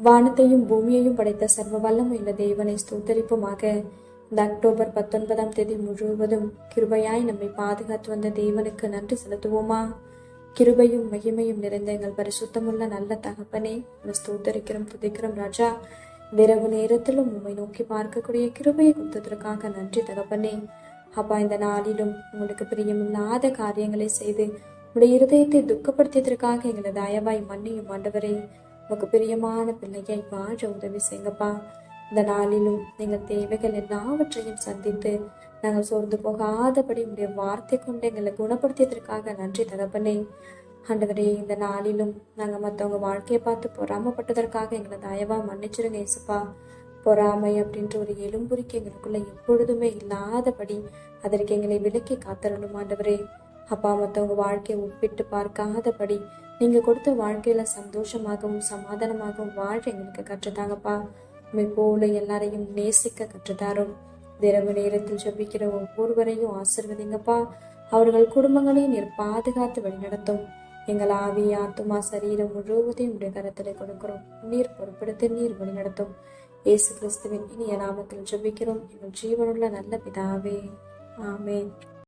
வானத்தையும் பூமியையும் படைத்த சர்வ வல்லமையுள்ள தேவனை ஸ்தோத்தரிப்புமாக. இந்த அக்டோபர் 19ஆம் தேதி முழுவதும் கிருபையாய் நம்மை பாதுகாத்து வந்த தேவனுக்கு நன்றி செலுத்துவோமா? கிருபையும் மகிமையும் நிறைந்த எங்கள் பரிசுத்தமுள்ள நல்ல தகப்பனே, ஸ்தோத்தரிக்கிறோம், துதிக்கிறோம் ராஜா. இரவு நேரத்திலும் உண்மை நோக்கி பார்க்கக்கூடிய கிருபையை கொடுத்ததற்காக நன்றி தகப்பனே. அப்பா, இந்த நாளிலும் உங்களுக்கு பிரியமில்லாத காரியங்களை செய்து உடைய இருதயத்தை துக்கப்படுத்தியதற்காக எங்களை தயவாய் மன்னியும் ஆண்டவரே. உங்க பிரியமான பிள்ளையை வாழ உதவி செய்யுங்கப்பா. இந்த நாளிலும் நீங்கள் தேவைகள் எல்லாவற்றையும் சந்தித்து நாங்கள் சோர்ந்து போகாதபடி உடைய வார்த்தை கொண்டு எங்களை குணப்படுத்தியதற்காக நன்றி தகப்பனே. ஆண்டவரே, இந்த நாளிலும் நாங்கள் மற்றவங்க வாழ்க்கையை பார்த்து பொறாமப்பட்டதற்காக எங்களை தயவா மன்னிச்சிருங்க இயேசுப்பா. பொறாமை அப்படின்ற ஒரு எலும்புரிக்கு எங்களுக்குள்ள எப்பொழுதுமே இல்லாதபடி அதற்கு எங்களை விலக்கி காத்தரணும் ஆண்டவரே. அப்பா, மற்றவங்க வாழ்க்கையை ஒப்பிட்டு பார்க்காதபடி நீங்க கொடுத்த வாழ்க்கையில சந்தோஷமாகவும் சமாதானமாகவும் வாழ எங்களுக்கு கற்றுத்தாங்கப்பா. உண்மை போல எல்லாரையும் நேசிக்க கற்றுத்தாரும். இரவு நேரத்தில் ஜெபிக்கிற ஒவ்வொருவரையும் ஆசிர்வதிங்கப்பா. அவர்கள் குடும்பங்களையும் நீர் பாதுகாத்து வழிநடத்தும். எங்கள் ஆவி, ஆத்துமா, சரீரம் முழுவதையும் உடைய கரத்திலே கொடுக்கிறோம். நீர் பொறுப்படுத்தி நீர் வழிநடத்தும். இயேசு கிறிஸ்துவின் இனிய நாமத்தில் ஜெபிக்கிறோம் எங்கள் ஜீவனுள்ள நல்ல பிதாவே, ஆமென்.